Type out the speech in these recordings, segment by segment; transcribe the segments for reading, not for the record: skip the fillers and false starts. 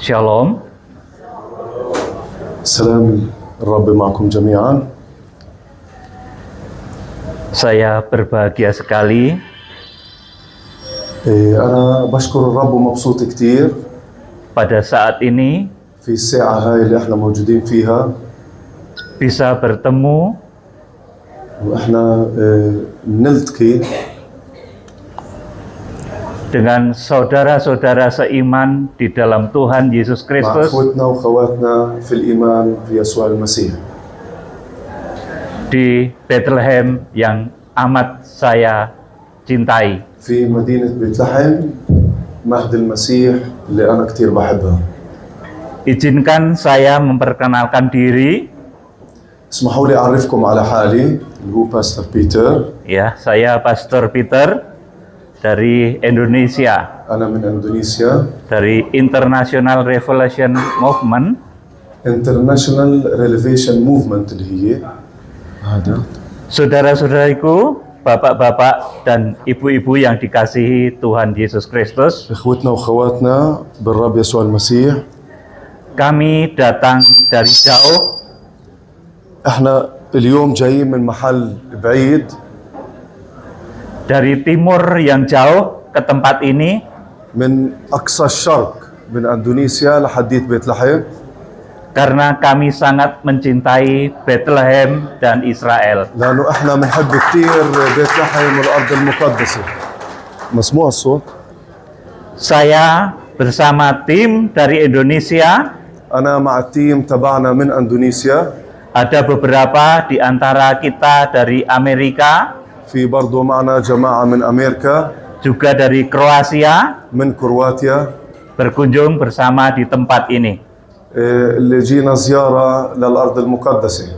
Shalom. سلام الرب معكم جميعا. Saya berbahagia sekali أنا بشكر الرب ومبسوط كتير pada saat ini في الساعة هاي اللي احنا موجودين فيها bisa bertemu واحنا نلتقي dengan saudara-saudara seiman di dalam Tuhan Yesus مع Kristus اخوتنا واخواتنا في الإيمان في يسوع المسيح di Bethlehem yang amat saya cintai. في مدينة بيت لحم مهد المسيح اللي أنا كتير بحبها. Izinkan saya memperkenalkan diri. اسمحوا لي أعرفكم على حالي اللي هو باستر بيتر. Ya, saya Pastor Peter dari Indonesia, أنا من إندونيسيا. dari International Revelation Movement. International Revelation Movement اللي هي هذا. Saudara-saudariku, bapak-bapak dan ibu-ibu yang dikasihi Tuhan Yesus Kristus, إخوتنا وأخواتنا بالرب يسوع المسيح. kami datang dari jauh احنا اليوم جايين من محل بعيد dari timur yang jauh ke tempat ini من أقصى الشرق من أندونيسيا لحديت بيت لحم karena kami sangat mencintai Bethlehem dan Israel. لأنه احنا بنحب كتير بيت لحم والأرض المقدسة. مسموع الصوت؟ Saya bersama tim dari Indonesia, أنا مع التيم تبعنا من أندونيسيا. ada beberapa di antara kita dari Amerika, في برضو معنا جماعة من أمريكا juga dari Kroasia, من كرواتيا berkunjung bersama di tempat ini. اللي جينا زيارة للأرض المقدسة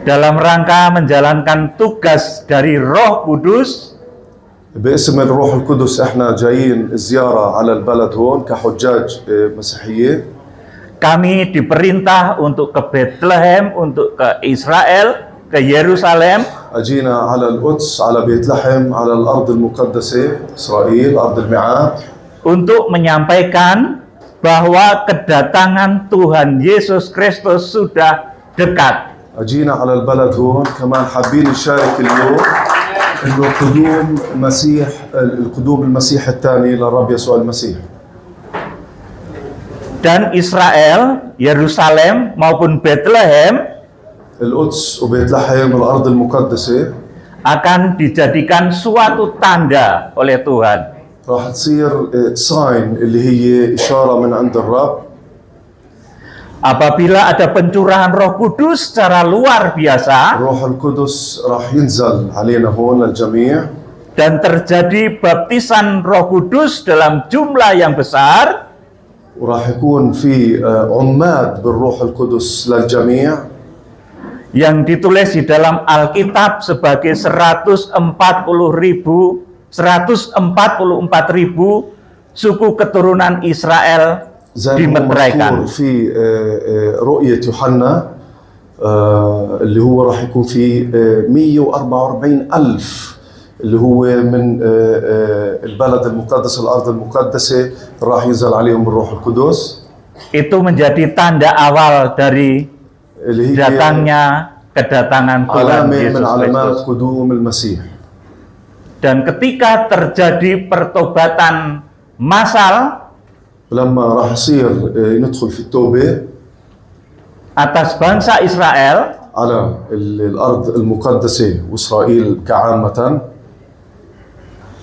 Dalam rangka menjalankan tugas dari Roh Kudus, باسم الروح القدس. احنا جايين زيارة على البلد هون كحجاج مسيحية. kami diperintah untuk ke Bethlehem, untuk ke Israel, ke Yerusalem, أجينا على القدس على بيت لحم على الأرض المقدسة إسرائيل أرض الميعاد untuk menyampaikan bahwa kedatangan Tuhan Yesus Kristus sudah dekat. أجينا على البلد هون كمان حابين نشارك اليوم إنه القدوم المسيح الثاني للرب يسوع المسيح. Dan Israel, Yerusalem maupun Bethlehem القدس وبيت لحم الأرض المقدسة akan dijadikan suatu tanda oleh Tuhan. راح تصير ساين اللي هي إشارة من عند الرب. Apabila ada pencurahan Roh Kudus secara luar biasa الروح القدس راح ينزل علينا هون للجميع dan terjadi baptisan Roh Kudus dalam jumlah yang besar, وراح يكون في عماد بالروح القدس للجميع yang ditulis di dalam Alkitab sebagai 144.000 suku keturunan Israel زي ما مذكور dimeteraikan. في رؤية يوحنا اللي هو راح يكون في 144 ألف اللي هو من البلد المقدس الأرض المقدسة راح ينزل عليهم الروح القدس. Itu menjadi tanda awal dari اللي هي datangnya kedatangan Tuhan علامة Yesus من علامات Kristus. قدوم المسيح. Dan ketika terjadi pertobatan massal لما راح يصير ندخل في التوبة atas bangsa Israel, على الأرض المقدسة وإسرائيل كعامة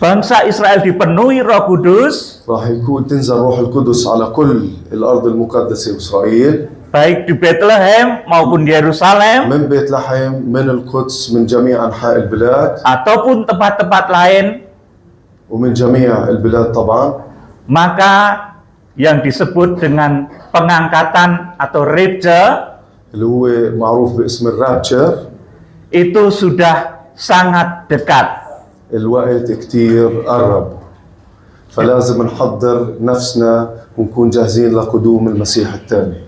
bangsa Israel dipenuhi Roh Kudus, راح يكون تنزل روح القدس على كل الأرض المقدسة وإسرائيل baik di Bethlehem maupun di Yerusalem من بيت لحم من القدس من جميع أنحاء البلاد ataupun tempat-tempat lain, ومن جميع البلاد طبعا. maka yang disebut dengan pengangkatan atau rapture اللي هو معروف باسم الرابتشر itu sudah sangat dekat. الوقت كتير قرب. فلازم نحضر نفسنا ونكون جاهزين لقدوم المسيح الثاني.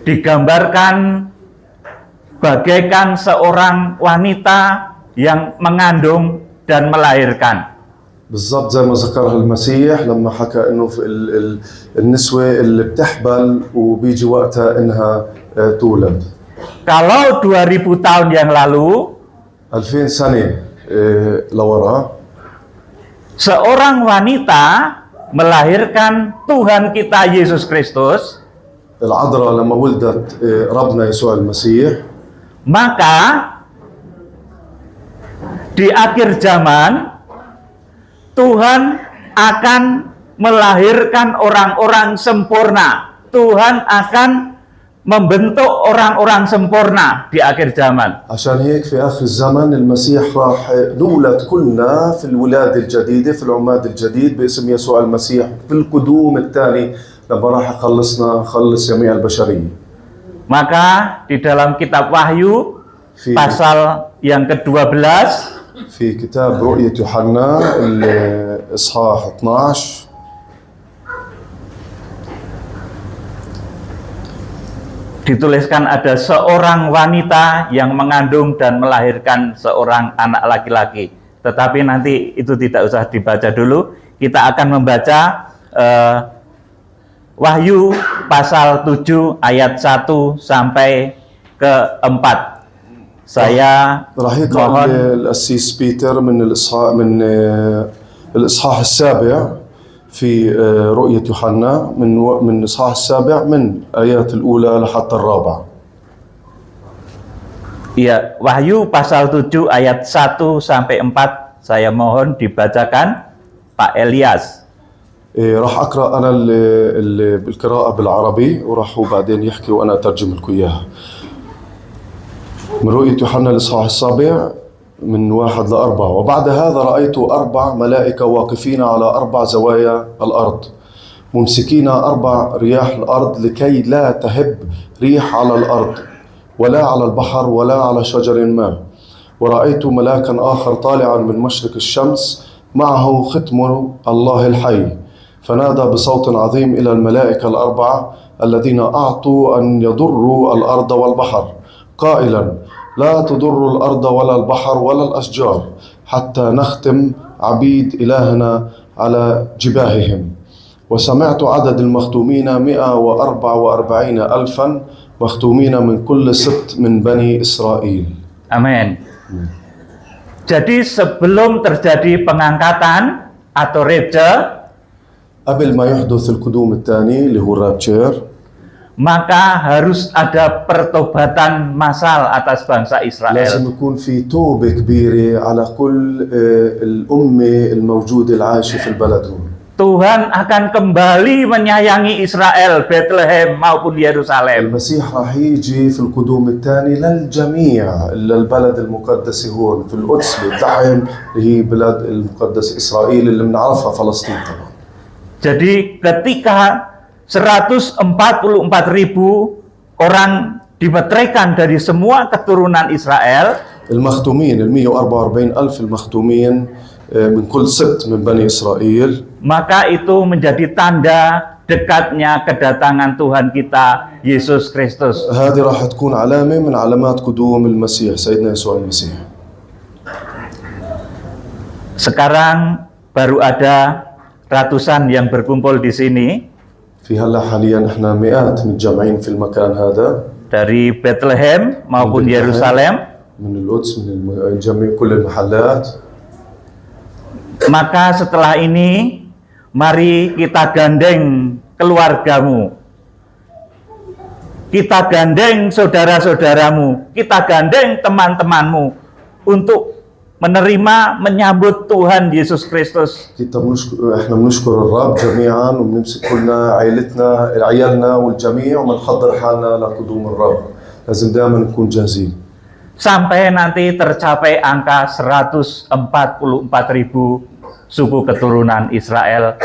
Digambarkan bagaikan seorang wanita yang mengandung dan melahirkan. بالضبط زي ما ذكرها المسيح لما حكى انه في النسوة اللي بتحبل وبيجي وقتها انها تولد. Kalau 2000 tahun yang lalu 2000 سنة لورا seorang wanita melahirkan Tuhan kita Yesus Kristus, العذراء لما ولدت ربنا يسوع المسيح, maka di akhir zaman Tuhan akan melahirkan orang-orang sempurna. Tuhan akan membentuk orang-orang sempurna di akhir zaman. عشان هيك في آخر الزمن المسيح راح نولد كلنا في الولادة الجديدة في العماد الجديد باسم يسوع المسيح في القدوم الثاني لما راح خلص جميع البشرية. Maka di dalam kitab Wahyu pasal yang ke-12 في كتاب رؤية يوحنا الإصحاح 12 dituliskan ada seorang wanita yang mengandung dan melahirkan seorang anak laki-laki. Tetapi nanti itu tidak usah dibaca dulu. Kita akan membaca Wahyu pasal 7 ayat 1 sampai ke 4. Saya راح يقرأ mohon القسيس بيتر من الإصحاح السابع في رؤية يوحنا من الإصحاح السابع من آيات الأولى لحتى الرابعة. ya, Wahyu pasal 7 ayat 1 sampai 4 saya mohon dibacakan Pak Elias. راح أقرأ أنا بالقراءة بالعربي وراح هو بعدين يحكي وأنا أترجم لكم إياها. من رؤية يوحنا الإصحاح السابع من 1 ل4. وبعد هذا رأيت 4 ملائكة واقفين على 4 زوايا الأرض ممسكين 4 رياح الأرض لكي لا تهب ريح على الأرض ولا على البحر ولا على شجر ما. ورأيت ملاكا آخر طالعا من مشرق الشمس معه ختم الله الحي فنادى بصوت عظيم إلى الملائكة 4 الذين أعطوا أن يضروا الأرض والبحر قائلا لا تضر الأرض ولا البحر ولا الأشجار حتى نختم عبيد إلهنا على جباههم. وسمعت عدد المختومين 144 ألفا مختومين من كل سبط من بني إسرائيل. Amin. Jadi sebelum terjadi pengangkatan atau rapture, قبل ما يحدث القدوم الثاني اللي هو الرابتشر, maka harus ada pertobatan massal atas bangsa Israel. لازم يكون في توبة كبيرة على كل الأمة الموجودة العايشة في البلد هون. Tuhan akan kembali menyayangi Israel, Bethlehem maupun Yerusalem. المسيح راح يجي في القدوم الثاني للجميع للبلد المقدس هون في القدس بتلحم اللي هي بلاد المقدس إسرائيل اللي بنعرفها فلسطين طبعا. Jadi ketika 144.000 orang dimeteraikan dari semua keturunan Israel, المختومين 144 ألف المختومين من كل سبط من بني إسرائيل, maka itu menjadi tanda dekatnya kedatangan Tuhan kita Yesus Kristus. هذه راح تكون علامة من علامات قدوم المسيح سيدنا يسوع المسيح. Sekarang baru ada ratusan yang berkumpul di sini في هلا حاليا احنا مئات متجمعين في المكان هذا dari Bethlehem maupun Yerusalem. من القدس من جميع كل المحلات. Maka setelah ini mari kita gandeng keluargamu, kita gandeng saudara-saudaramu, kita gandeng teman-temanmu untuk menerima menyambut Tuhan Yesus Kristus. احنا بنشكر الرب جميعا وبنمسك كلنا عائلتنا عيالنا والجميع وبنحضر حالنا لقدوم الرب. لازم دائما نكون جاهزين. Sampai nanti tercapai angka 144.000 suku keturunan Israel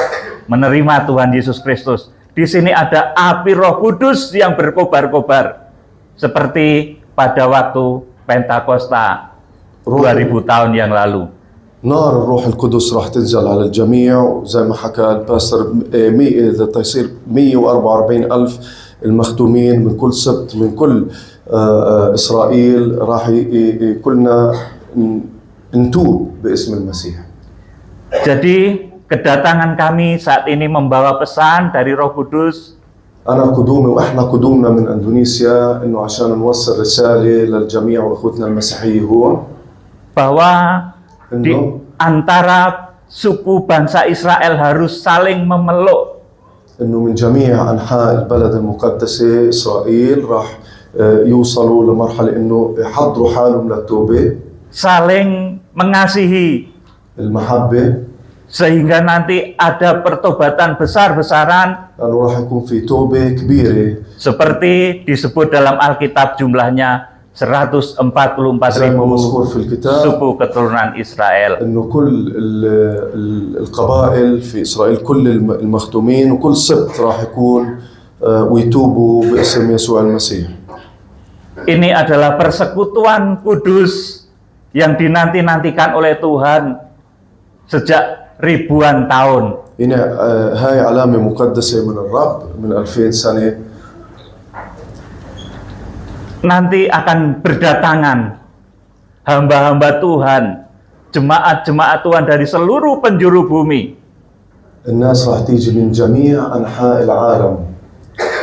menerima Tuhan Yesus Kristus. Di sini ada api Roh Kudus yang berkobar-kobar seperti pada waktu Pentakosta 2000 tahun yang lalu. نار الروح القدس راح تنزل على الجميع زي ما حكى الباستر تصير 144 ألف المختومين من كل سبت من كل إسرائيل راح كلنا نتوب باسم المسيح. Jadi kedatangan kami saat ini membawa pesan dari Roh Kudus. أنا قدومي وإحنا قدومنا من إندونيسيا إنه عشان نوصل رسالة للجميع وإخوتنا المسيحيين هو bahwa di antara suku bangsa Israel harus saling memeluk. إنه من جميع أنحاء البلد المقدسة إسرائيل راح يوصلوا لمرحلة إنه يحضروا حالهم للتوبة. Saling mengasihi. المحبة. Sehingga nanti ada pertobatan besar-besaran. لأنه راح يكون في توبة كبيرة. Seperti disebut dalam Alkitab jumlahnya 144.000 suku keturunan Israel. إنه كل القبائل في إسرائيل كل المختومين وكل سبت راح يكون ويتوبوا باسم يسوع المسيح. Ini adalah persekutuan kudus yang dinanti-nantikan oleh Tuhan sejak ribuan tahun. Ini هاي علامة مقدسة من الرب من 2000 سنة. Nanti akan berdatangan hamba-hamba Tuhan, jemaat-jemaat Tuhan dari seluruh penjuru bumi. الناس راح تيجي من جميع أنحاء العالم.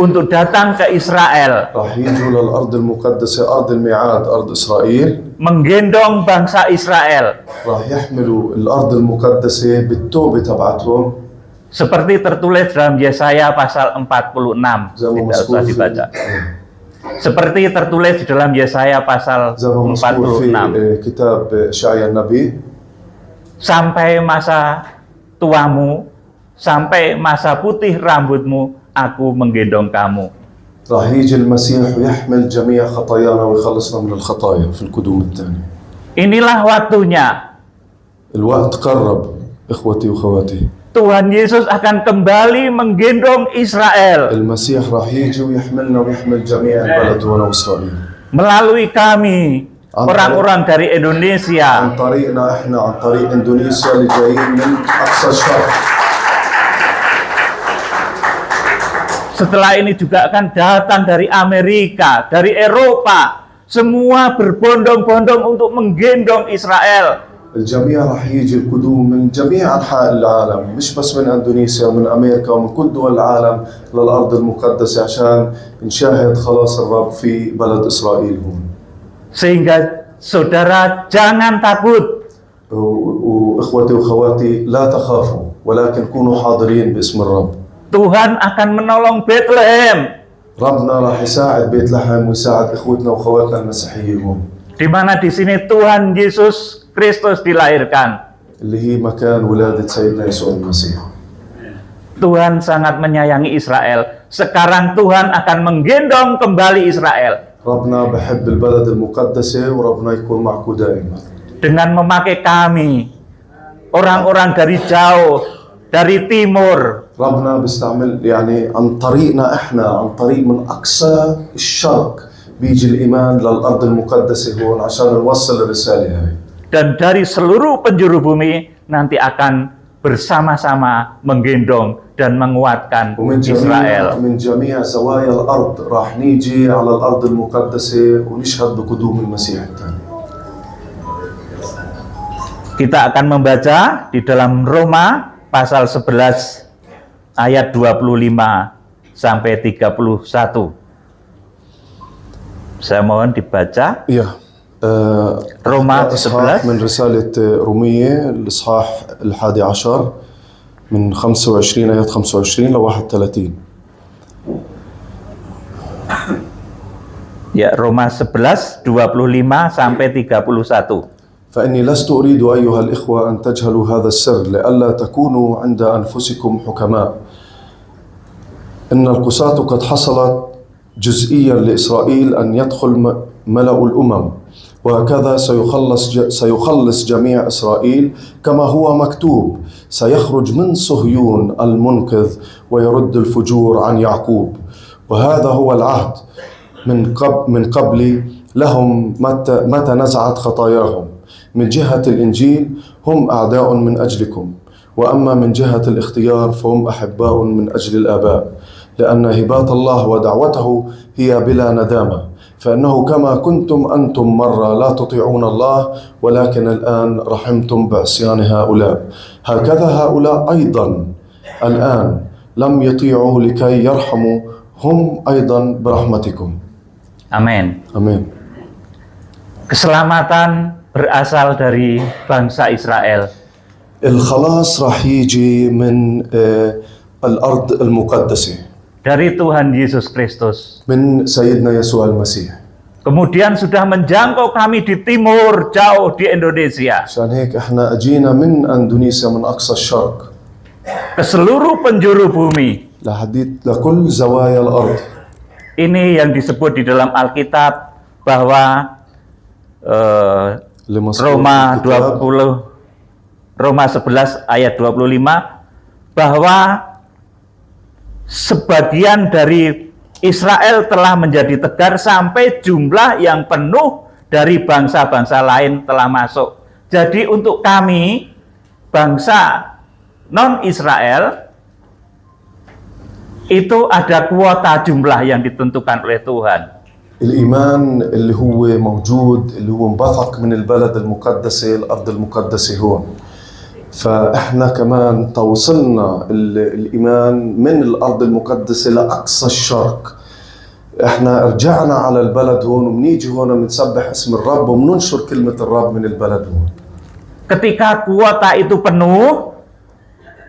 Untuk datang ke Israel. راح يجوا للأرض المقدسة أرض الميعاد أرض إسرائيل. Menggendong bangsa Israel. راح يحملوا الأرض المقدسة بالتوبة تبعتهم. Seperti tertulis dalam Yesaya pasal 46. Tidak usah dibaca. Seperti tertulis di dalam Yesaya pasal 46. Kitab Syai'an Nabi. Sampai masa tuamu, sampai masa putih rambutmu, aku menggendong kamu. راح يجي المسيح ويحمل جميع خطايانا ويخلصنا من الخطايا في القدوم الثاني. Inilah waktunya. الوقت قرب إخوتي وخواتي. Tuhan Yesus akan kembali menggendong Israel. المسيح راح يجي ويحملنا ويحمل جميع البلد وإسرائيل. Melalui kami, orang-orang dari Indonesia. عن طريقنا إحنا عن طريق إندونيسيا اللي جايين من أقصى الشرق. Setelah ini juga akan datang dari Amerika, dari Eropa. Semua berbondong-bondong untuk menggendong Israel. الجميع راح يجي القدوم من جميع أنحاء العالم مش بس من إندونيسيا ومن أمريكا ومن كل دول العالم للأرض المقدسة عشان نشاهد خلاص الرب في بلد إسرائيل هون. Sehingga saudara jangan takut. وإخوتي وخواتي لا تخافوا ولكن كونوا حاضرين باسم الرب. Tuhan akan menolong Bethlehem. ربنا راح يساعد بيت لحم ويساعد إخوتنا وخواتنا المسيحيين هون. Di mana di sini Tuhan Yesus Kristus dilahirkan. اللي هي مكان ولادة سيدنا يسوع المسيح. Tuhan sangat menyayangi Israel. Sekarang Tuhan akan menggendong kembali Israel. ربنا بحب البلد المقدسة وربنا يكون معكم دائما. Dengan memakai kami, orang-orang dari jauh, dari timur. ربنا بيستعمل يعني عن طريقنا احنا عن طريق من اقصى الشرق بيجي الايمان للارض المقدسة هون عشان نوصل الرسالة هاي. Dan dari seluruh penjuru bumi nanti akan bersama-sama menggendong dan menguatkan Israel. من جميع زوايا الأرض راح نيجي على الأرض المقدسة ونشهد بقدوم المسيح الثاني. Kita akan membaca di dalam Roma pasal 11 ayat 25 sampai 31. Saya mohon dibaca. Iya. Roma 11 من رسالة رومية الإصحاح 11 من 25 آيات 25 ل 31. Ya, Roma 11 25 sampai 31. فإني لست أريد أيها الإخوة أن تجهلوا هذا السر لئلا تكونوا عند أنفسكم حكماء. إن القساة قد حصلت جزئيا لإسرائيل أن يدخل ملأ الأمم وهكذا سيخلص جميع إسرائيل كما هو مكتوب سيخرج من صهيون المنقذ ويرد الفجور عن يعقوب وهذا هو العهد من قبل لهم متى نزعت خطاياهم من جهة الإنجيل هم أعداء من أجلكم، وأما من جهة الاختيار فهم أحباء من أجل الآباء، لأن هبات الله ودعوته هي بلا ندامة، فإنه كما كنتم أنتم مرة لا تطيعون الله ولكن الآن رحمتم بعصيان هؤلاء، هكذا هؤلاء أيضا الآن لم يطيعوا لكي يرحموا هم أيضا برحمتكم. Amin. Amin. Keselamatan berasal dari bangsa Israel. الخلاص راح يجي من الأرض المقدسة، Dari Tuhan Yesus Kristus. من سيدنا يسوع المسيح. Kemudian sudah menjangkau kami di timur, jauh di Indonesia. عشان هيك احنا اجينا من اندونيسيا من اقصى الشرق Ke seluruh penjuru bumi. لكل زوايا الارض. Ini yang disebut di dalam Alkitab bahwa Roma 11 ayat 25 bahwa sebagian dari Israel telah menjadi tegar sampai jumlah yang penuh dari bangsa-bangsa lain telah masuk. Jadi untuk kami bangsa non-Israel itu ada kuota jumlah yang ditentukan oleh Tuhan. الإيمان اللي هو موجود اللي هو انبثق من البلد المقدسة الأرض المقدسة هون، فإحنا كمان توصلنا الإيمان من الأرض المقدسة لأقصى الشرق. إحنا رجعنا على البلد هون وبنيجي هون بنسبح اسم الرب وبننشر كلمة الرب من البلد هون. Ketika kuota itu penuh,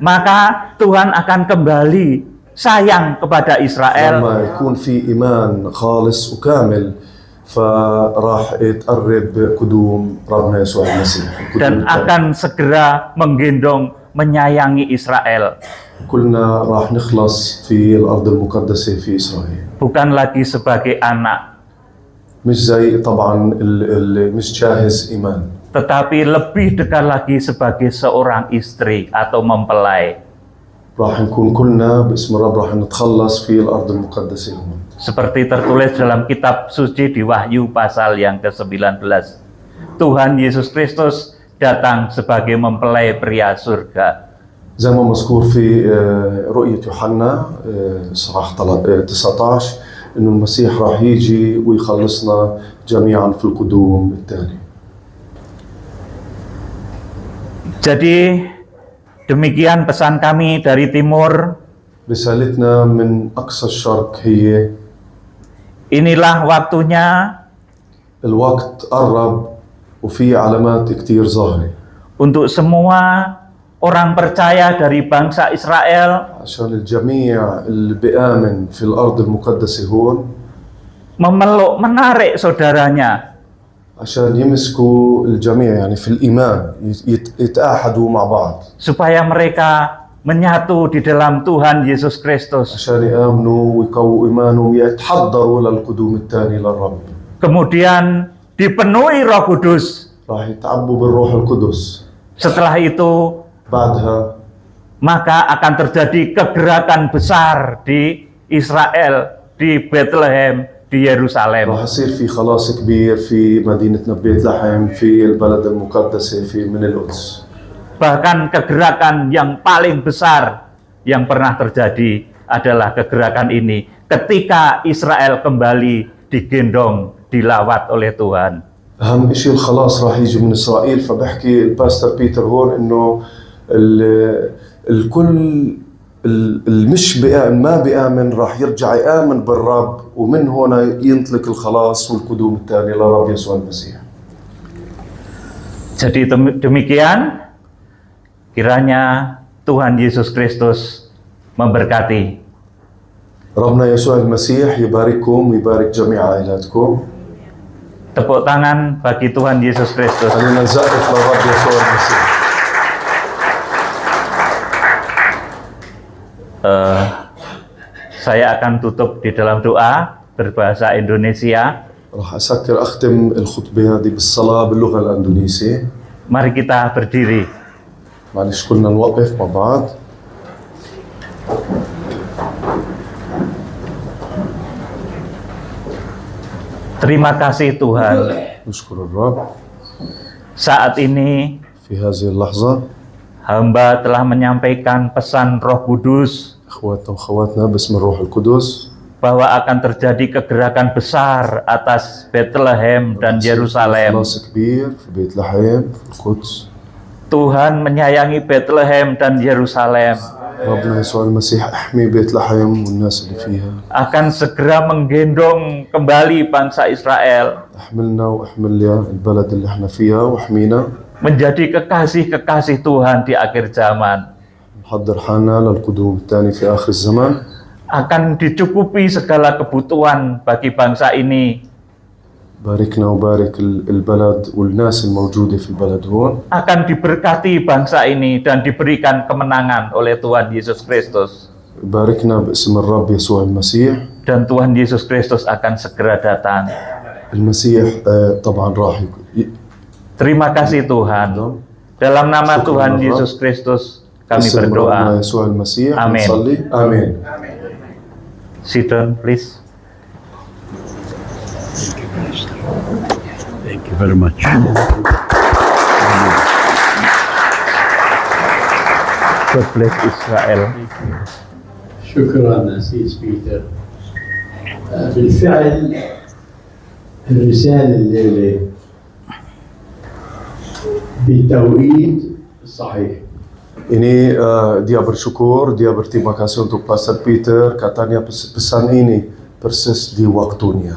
maka Tuhan akan kembali sayang kepada Israel. لما يكون في إيمان خالص وكامل فراح يتقرب قدوم ربنا يسوع المسيح Dan akan segera menggendong menyayangi Israel. كلنا راح نخلص في الأرض المقدسة في إسرائيل. Bukan lagi sebagai anak, مش زي طبعا مش جاهز إيمان، tetapi lebih dekat lagi sebagai seorang istri atau mempelai. راح نكون كلنا باسم الرب راح نتخلص في الأرض المقدسة هون. Seperti tertulis dalam kitab suci di Wahyu pasal yang ke-19. Tuhan Yesus Kristus datang sebagai mempelai pria surga. زي ما مذكور في رؤية يوحنا صح 19 إنه المسيح راح يجي ويخلصنا جميعا في القدوم الثاني. Jadi demikian pesan kami dari timur. رسالتنا من أقصى الشرق هي Inilah waktunya الوقت قرب وفي علامات كتير ظاهرة untuk semua orang percaya dari bangsa Israel عشان الجميع اللي بيآمن في الأرض المقدسة هون memeluk, menarik saudaranya عشان يمسكوا الجميع يعني في الإيمان يتآحدوا مع بعض supaya mereka menyatu di dalam Tuhan Yesus Kristus. عشان يآمنوا ويقووا إيمانهم يتحضروا للقدوم الثاني للرب. Kemudian dipenuhi Roh Kudus. راح يتعبوا بالروح القدس. Setelah itu بعدها maka akan terjadi kegerakan besar di Israel, di Bethlehem, di Yerusalem. راح يصير في خلاص كبير في مدينتنا بيت لحم في البلد المقدسة في من القدس. Bahkan kegerakan yang paling besar yang pernah terjadi adalah kegerakan ini ketika Israel kembali digendong, dilawat oleh Tuhan. أهم شيء الخلاص راح يجي من إسرائيل، فبحكي الباستر بيتر هون إنه الكل المش ما بيآمن راح يرجع يآمن بالرب ومن هنا ينطلق الخلاص والقدوم الثاني للرب يسوع المسيح. Jadi demikian, kiranya Tuhan Yesus Kristus memberkati. ربنا يسوع المسيح يبارككم ويبارك جميع عائلاتكم. Tepuk tangan bagi Tuhan Yesus Kristus. خلينا نسقف للرب يسوع المسيح. Saya akan tutup di dalam doa berbahasa Indonesia. راح أسكر أختم الخطبة هذه بالصلاة باللغة الأندونيسية. Mari kita berdiri. معلش كلنا نوقف مع بعض. Terima kasih Tuhan. نشكر الرب. Saat ini في هذه اللحظة hamba telah menyampaikan pesan Roh Kudus إخواتنا وأخواتنا باسم الروح القدس bahwa akan terjadi kegerakan besar atas Bethlehem dan Yerusalem. خلاص كبير في بيت لحم في القدس. Tuhan menyayangi Bethlehem dan Yerusalem, ربنا يسوع المسيح احمي بيت لحم والناس اللي فيها. akan segera menggendong kembali bangsa Israel احملنا واحمل البلد اللي احنا فيها واحمينا. menjadi kekasih-kekasih Tuhan di akhir zaman. نحضر حالنا للقدوم الثاني في آخر الزمان. Akan dicukupi segala kebutuhan bagi bangsa ini. باركنا وبارك البلد والناس الموجودة في البلد هون. Akan diberkati bangsa ini dan diberikan kemenangan oleh Tuhan Yesus Kristus. باركنا باسم الرب يسوع المسيح. Dan Tuhan Yesus Kristus akan segera datang. المسيح طبعا راح Terima kasih Tuhan. Dalam nama Tuhan Yesus Kristus kami باسم ربنا berdoa. يسوع المسيح آمين. نصلي. آمين. Sit down, please. Thank you very much. God bless Israel. شكرا أسيس بيتر. بالفعل الرسالة الليلة بالتوقيت الصحيح. Ini dia bersyukur, dia berterima kasih untuk Pastor Peter. Katanya pesan ini persis di waktunya.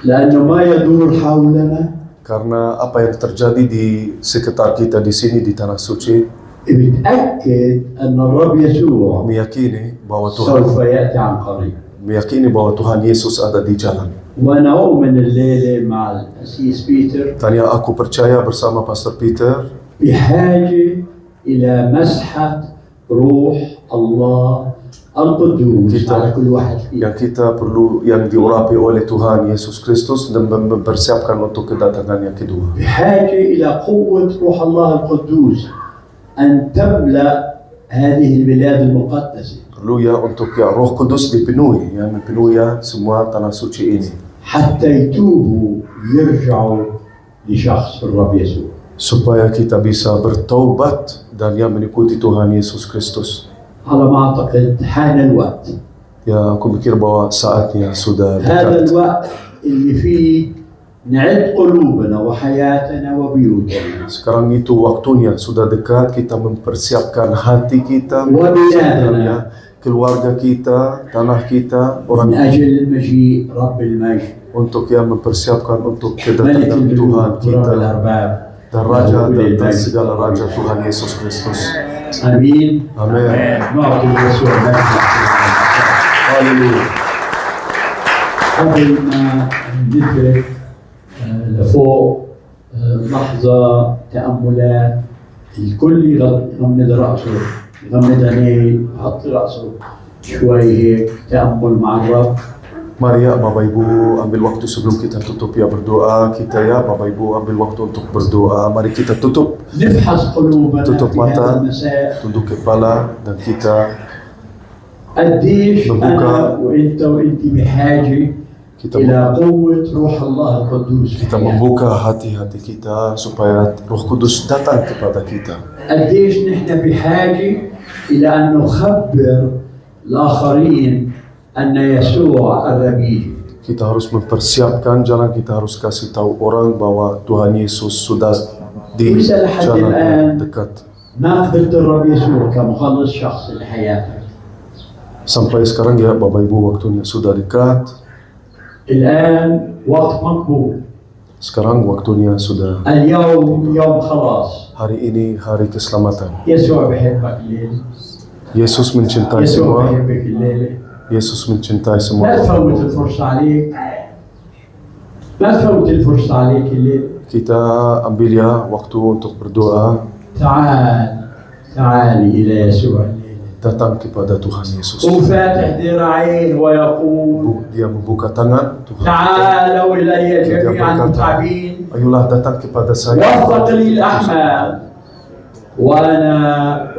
لأنه ما يدور حولنا Karena apa yang terjadi di sekitar kita di sini di Tanah Suci بتأكد أن الرب يسوع meyakini bahwa سوف Tuhan يأتي عن قريب. meyakini bahwa Tuhan Yesus ada di jalan. وأنا أؤمن الليلة مع الأسيس بيتر Tanya aku percaya bersama Pastor Peter بحاجة إلى مسحة روح الله القدوس Kita- على كل واحد فينا. yang kita perlu yang diurapi oleh Tuhan Yesus Kristus dan mempersiapkan untuk kedatangan yang kedua. بحاجة إلى قوة روح الله القدوس أن تملأ هذه البلاد المقدسة Perlu ya untuk ya Roh Kudus dipenuhi, ya memenuhi ya semua Tanah Suci ini. حتى يتوبوا يرجعوا لشخص الرب يسوع. Supaya kita bisa bertaubat dan ya mengikuti Tuhan Yesus Kristus. على ما أعتقد حان الوقت. Ya aku pikir bahwa saatnya sudah هذا dekat. الوقت اللي فيه نعد قلوبنا وحياتنا وبيوتنا Sekarang itu waktunya sudah dekat kita mempersiapkan hati kita, وبلادنا keluarga kita, tanah kita, من orang أجل مجيء رب المجد untuk yang mempersiapkan untuk ملك kedatangan Tuhan الملوك ورب kita الأرباب dan Raja dan segala Raja Tuhan Yesus Kristus. آمين. Amin. نعطي يسوع المجد. Haleluya. قبل ما ندرك لفوق لحظة تأملات الكل يغمض رأسه يغمض عينيه يحط رأسه شوي هيك تأمل مع الرب. Mari ya Bapak Ibu ambil waktu sebelum kita tutup ya berdoa kita ya Bapak Ibu ambil waktu untuk berdoa. Mari kita tutup نفحص قلوبنا tutup في هذا mata, المساء. tunduk kepala dan kita قديش نبوكا. أنا وأنت وأنت بحاجة kita إلى قوة روح الله القدوس في kita حياتنا. membuka hati-hati kita supaya Roh Kudus datang kepada kita. قديش نحن بحاجة إلى أن نخبر الآخرين أن يسوع قرب يجي. Kita harus mempersiapkan jalan, kita harus kasih tahu orang bahwa Tuhan Yesus sudah di bisa لحد jalan الآن yang dekat. ما قبلت الرب يسوع كمخلص شخصي لحياتك. Sampai sekarang ya Bapak Ibu waktunya sudah dekat. الآن وقت مقبول. Sekarang waktunya sudah. اليوم يوم خلاص. Hari ini hari keselamatan. يسوع بحبك الليلة. Yesus mencintai يسوع semua. بحبك الليلة. Yesus mencintai لا semua. تفوت الفرصة عليك. لا تفوت الفرصة عليك الليلة. Kita ambil ya waktu untuk berdoa. تعالي إلى يسوع الليلة. Datang kepada Tuhan Yesus. وفاتح ذراعيه ويقول Dia membuka tangan. Tuhan, تعالوا إلي جميعا المتعبين ayolah datang kepada saya. والثقلي الأحمال وأنا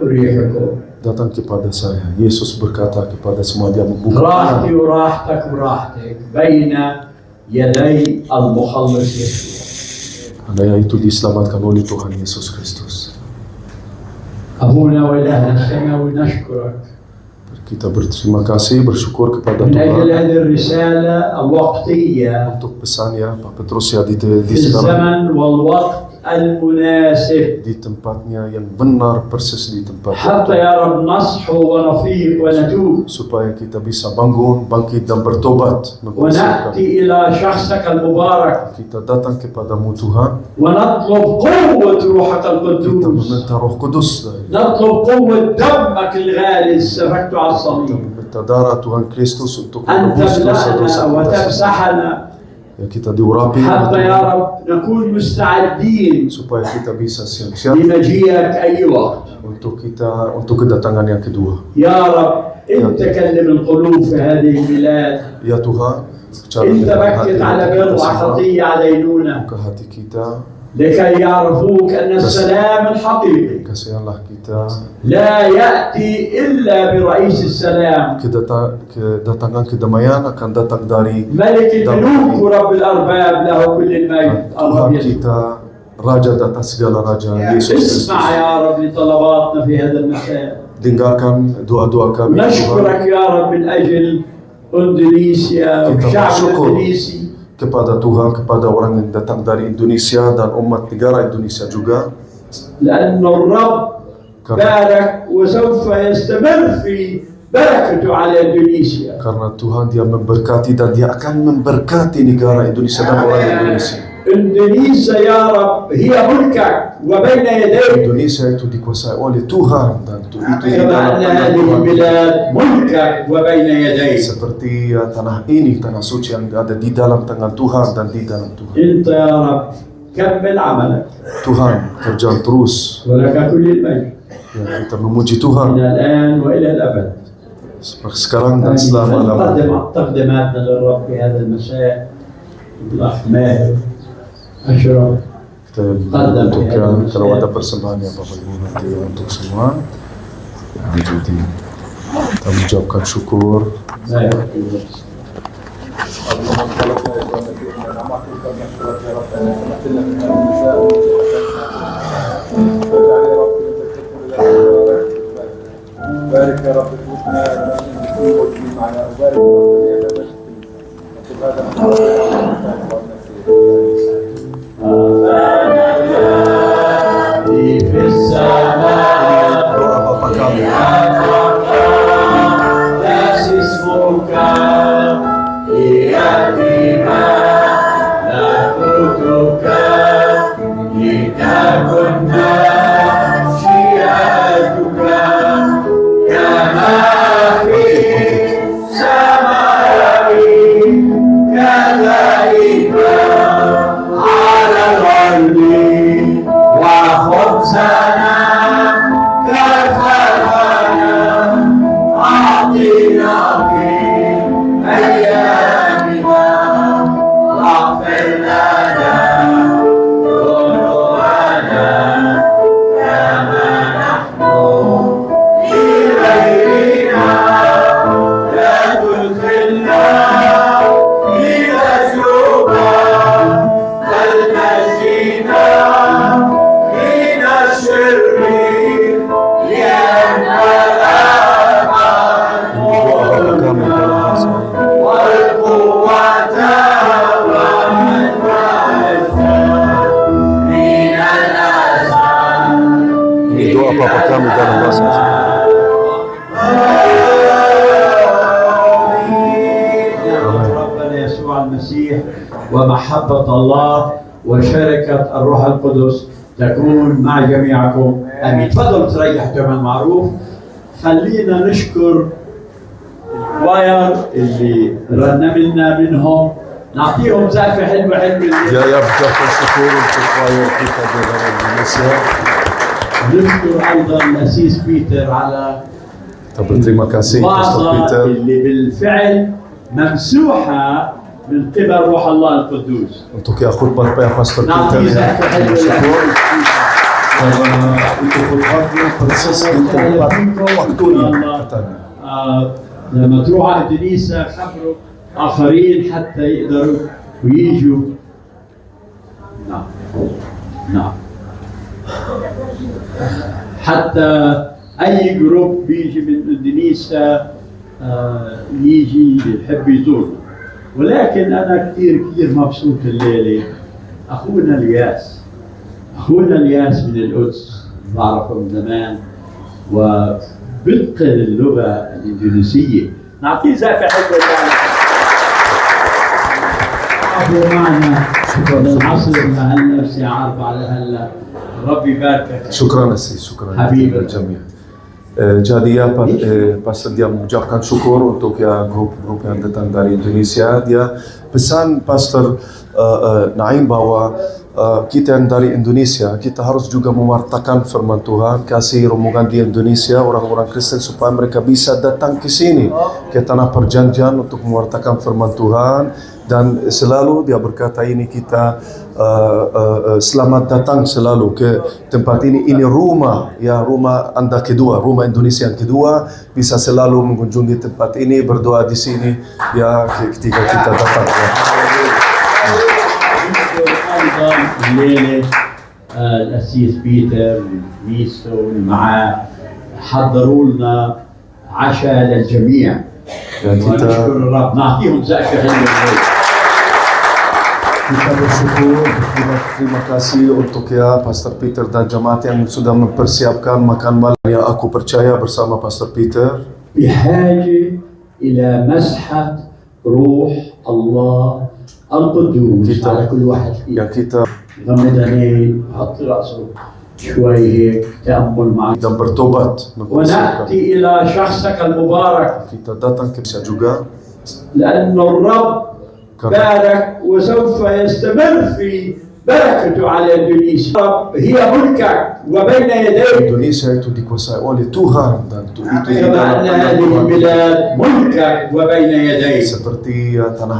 أريحكم. Datang kepada saya. Yesus berkata kepada semua, dia membuka راحتي tangan. وراحتك وراحتك بين يدي المخلص يسوع. Karena itu diselamatkan oleh Tuhan Yesus Kristus. أبونا وإلهنا السماوي نشكرك Kita berterima kasih, bersyukur kepada من أجل Tuhan هذه الرسالة الوقتية untuk pesannya Pak Petrus ya di في sekarang الزمن والوقت المناسب di tempatnya yang benar, persis di tempat حتى itu, يا رب نصحو ونفيق ونتوب supaya kita bisa bangun, bangkit dan bertobat, mempersiapkan. ونأتي إلى شخصك المبارك Kita datang kepadamu Tuhan, ونطلب قوة روحك kita القدوس meminta Roh Kudus dari نطلب قوة دمك الغالي سفكته على kita الصليب meminta darah Tuhan Kristus untuk أن menebus dosa-dosa تملأنا kita, وتمسحنا ya kita diurapi oleh حتى يا Tuhan, رب نكون مستعدين supaya kita bisa siap-siap لمجيئك أي وقت untuk kedatangan yang kedua. يا رب أنت كلم القلوب في هذه البلاد Ya Tuhan, bicara أنت dengan hati بكت على kita بر semua, وخطية علينا buka hati kita, لكي يعرفوك أن السلام الحقيقي kasihanlah kita, لا يأتي إلا برئيس السلام kedatangan kedamaian akan datang dari ملك الملوك ورب الأرباب له كل المجد Tuhan الرب يسوع kita, Raja di atas segala Raja, Yesus Kristus. اسمع يا رب لطلباتنا في هذا المساء Dengarkan doa-doa kami Tuhan. نشكرك يا رب من أجل إندونيسيا والشعب الإندونيسي kepada Tuhan, kepada orang yang datang dari Indonesia dan umat negara Indonesia juga, لأن الرب بارك وسوف يستمر في بركته على إندونيسيا karena Tuhan dia memberkati dan dia akan memberkati negara Indonesia dan orang Indonesia. إندونيسيا يا رب هي ملكك وبين يديك Indonesia itu dikuasai oleh Tuhan dan itu di كما dalam أن tangan هذه Tuhan. البلاد ملكك وبين يديك Seperti tanah ini, tanah suci yang ada di dalam tangan Tuhan dan di dalam Tuhan. أنت يا رب كمل عملك Tuhan kerja terus, ولك كل المجد ya, kita memuji من Tuhan الآن وإلى الأبد sekarang dan selama-lamanya. نقدم تقديماتنا للرب في هذا المساء الأخ ماهر أشرف Kita membutuhkan kalau ada persembahan ya Bapak Ibu nanti untuk semua. Jadi kita mengucapkan syukur. ماهر بارك يا رب فلوسنا وجميع معنا وبارك يا رب في السماء Doa Bapak kami. قدس اسمك ليأتي ملكوتك لتكن مشيئتك كما في السماء كذلك على الأرض وخبزنا كفافنا أعطنا في أيامنا واغفر لنا ذنوبنا كما نحن لغيرنا لا تدخلنا في تجربة بل نجينا من الشر لأن Doa Bapak kami dalam bahasa ini. والقوة والمجد من الأزل Ini doa Bapak kami dalam bahasa ini. ربنا يسوع المسيح ومحبة الله وشركة الروح القدس تكون مع جميعكم امين. تفضلوا تريحوا كمان معروف. خلينا نشكر الكواير اللي رنمنا منهم، نعطيهم زقفة حلوة Ya ya mengucapkan syukur untuk choir kita di dalam Indonesia. نشكر ايضا الاسيس بيتر على Kita berterima kasih Pastor الوعظة Peter اللي بالفعل ممسوحة من قبل روح الله القدوس. untuk ya khutbah Pastor Peter نعطيه yang زقفة حلوة bersyukur له. karena itu khutbahnya persis di tempat waktunya katanya. لما تروح على اندونيسيا خبروا اخرين حتى يقدروا ويجوا. نعم. نعم. حتى أي جروب بيجي من إندونيسيا يجي يحب يزورنا، ولكن أنا كثير مبسوط الليلة. أخونا الياس من القدس بعرفه من زمان وبتقن اللغة الإندونيسية، نعطيه زقفة حلوة يعني. أبو معنا العصر لهلا الساعة 4 لهلا. ربي يباركك. Syukran Aziz, syukran Habib. Jamia. Jadi ya pastor dia mengucapkan syukur untuk ya grup-grup yang datang dari Indonesia. Dia pesan Pastor Naim bahwa kita yang dari Indonesia, kita harus juga mewartakan firman Tuhan, kasih rombongan di Indonesia, orang-orang Kristen supaya mereka bisa datang ke sini, ke tanah perjanjian untuk mewartakan firman Tuhan. Dan selalu dia berkata ini kita selamat datang selalu ke tempat ini rumah, ya rumah Anda kedua, rumah Indonesia yang kedua, bisa selalu mengunjungi tempat ini, berdoa di sini ya ketika kita datang ya. أيضا الليلة الأسيس بيتر ونيسو معاه حضروا لنا عشاء للجميع. ونشكر الرب، نعطيهم سقف حلو. Kita bersyukur, terima kasih untuk ya Pastor Peter dan jemaat yang sudah mempersiapkan makan malam yang aku percaya bersama Pastor Peter. بحاجة إلى مسحة روح الله القدوس على كل واحد فينا. Yang kita غمض عينيه، حط رأسه شوي هيك تأمل معك، dan bertobat, mempersiapkan. ونأتي إلى شخصك المبارك، Kita datang ke Indonesia juga لأن الرب بارك وسوف يستمر في بركته على إندونيسيا. هي ملكك وبين يديك، Indonesia itu dikuasai oleh Tuhan dan itu di كما dalam أن tangan هذه Tuhan. البلاد ملكك وبين يديك. Seperti ya, tanah